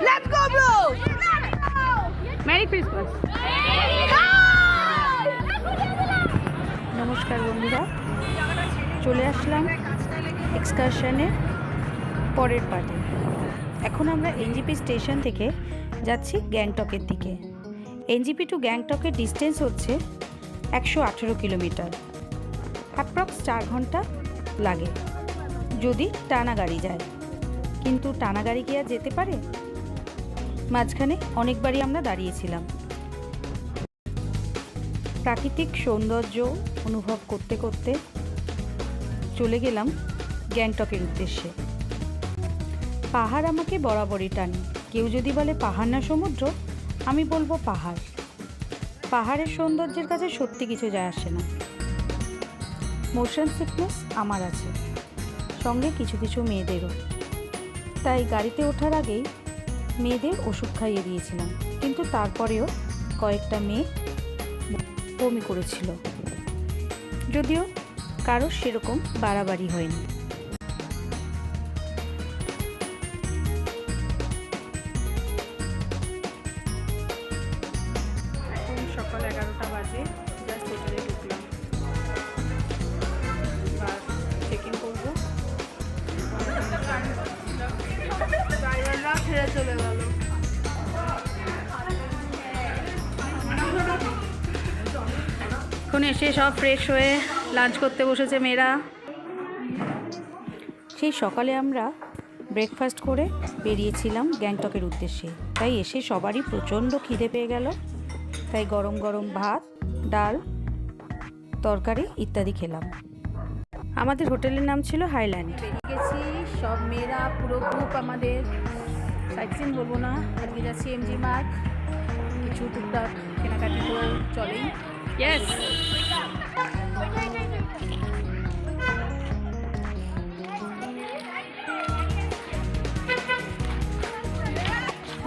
Let's go, bro! Merry Christmas. নমস্কার বন্ধুরা, চলে আসলাম এক্সকারশনের পরের পার্টে। এখন আমরা এনজিপি স্টেশন থেকে যাচ্ছি গ্যাংটকের দিকে। এনজিপি টু গ্যাংটকের ডিস্টেন্স হচ্ছে 118 কিলোমিটার। অ্যাপ্রক্স 4 ঘন্টা লাগে যদি টানা গাড়ি যায়, কিন্তু টানা গাড়ি কি আর যেতে পারে? মাঝখানে অনেকবারই আমরা দাঁড়িয়েছিলাম। প্রাকৃতিক সৌন্দর্য অনুভব করতে করতে চলে গেলাম গ্যাংটকের উদ্দেশ্যে। পাহাড় আমাকে বরাবরই টানে। কেউ যদি বলে পাহাড় না সমুদ্র, আমি বলবো পাহাড়। পাহাড়ের সৌন্দর্যের কাছে সত্যি কিছু যায় আসে না। মোশন সিকনেস আমার আছে, সঙ্গে কিছু কিছু মেয়েদেরও। তাই গাড়িতে ওঠার আগেই মেয়েদের ওষুধ খাইয়ে দিয়েছিলাম, কিন্তু তারপরেও কয়েকটা মেয়ে বমি করেছিল, যদিও কারো সেরকম বাড়াবাড়ি হয়নি। এখন সকাল 11টা বাজে, জাস্ট হোটেলে ঢুকলাম। এবার চেক ইন করবো। ড্রাইভাররা ছেড়ে চলে গেল। এখন এসে সব ফ্রেশ হয়ে লাঞ্চ করতে বসেছে মেয়েরা। সেই সকালে আমরা ব্রেকফাস্ট করে বেরিয়েছিলাম গ্যাংটকের উদ্দেশ্যে। তাই এসে সবারই প্রচণ্ড খিদে পেয়ে গেল। তাই গরম গরম ভাত, ডাল, তরকারি ইত্যাদি খেলাম। আমাদের হোটেলের নাম ছিল হাইল্যান্ড। বেরিয়ে গেছি সব মেয়েরা, পুরো গ্রুপ আমাদের। সাইট সিন বলবো না, আজকে যাচ্ছি এমজি মার্গ। কিছু টুকটাক কেনাকাটি তো চলেই। ইয়েস।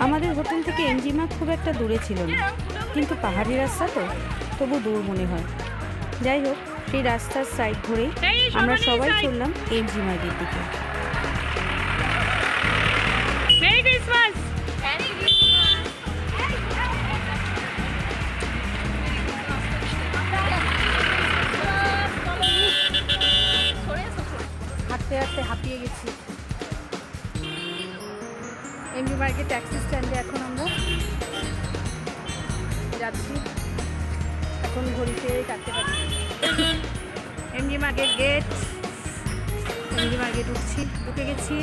আমাদের হোটেল থেকে এমজি মার্গ খুব একটা দূরে ছিল না, কিন্তু পাহাড়ি রাস্তা তো তবু দূর মনে হয়। যাই হোক, সেই রাস্তার সাইড ধরেই আমরা সবাই চললাম এমজি মার্গের দিকে। Merry Christmas. হাঁটতে হাঁটতে হাঁপিয়ে গেছি। এমজি মার্গের ট্যাক্সি স্ট্যান্ডে এখন আমরা যাচ্ছি। এখন ঘড়িতে 4টে বাজে। এমজি মার্গের গেট, এমজি মার্গে ঢুকে গেছি।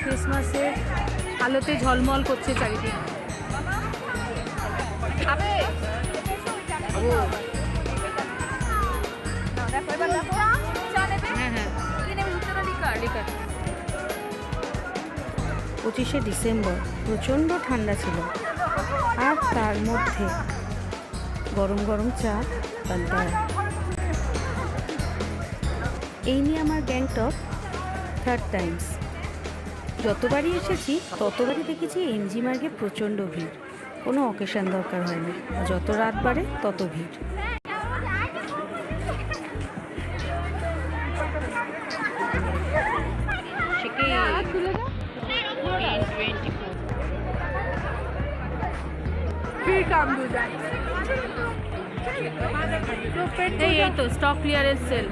ক্রিসমাসের আলোতে ঝলমল করছে চারিদিক। হ্যাঁ হ্যাঁ, 25শে ডিসেম্বর প্রচণ্ড ঠান্ডা ছিল, আর তার মধ্যে গরম গরম চা পান্তা। এই নিয়ে আমার গ্যাংটক 3rd টাইমস। যতবারই এসেছি ততবারই দেখেছি এমজি মার্গে প্রচণ্ড ভিড়। কোনো অকেশন দরকার হয় না, যত রাত বাড়ে তত ভিড়। এই তো স্টক ক্লিয়ারেন্স সেল।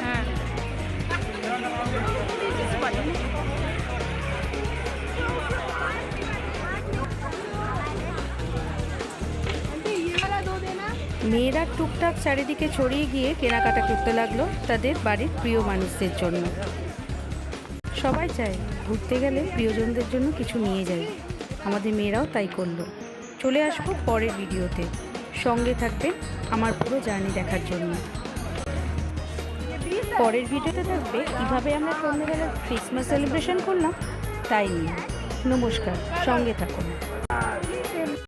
হ্যাঁ, মেয়েরা টুকটাক চারিদিকে ছড়িয়ে গিয়ে কেনাকাটা করতে লাগলো তাদের বাড়ির প্রিয় মানুষদের জন্য। সবাই চায় ঘুরতে গেলে প্রিয়জনদের জন্য কিছু নিয়ে যাই। আমাদের মেয়েরাও তাই করলো। চলে আসবো পরের ভিডিওতে, সঙ্গে থাকবেন আমার পুরো জার্নি দেখার জন্য। পরের ভিডিওতে থাকবে কীভাবে আমরা সন্ধ্যেবেলা ক্রিসমাস সেলিব্রেশন করলাম তাই নিয়ে। নমস্কার, সঙ্গে থাকুন।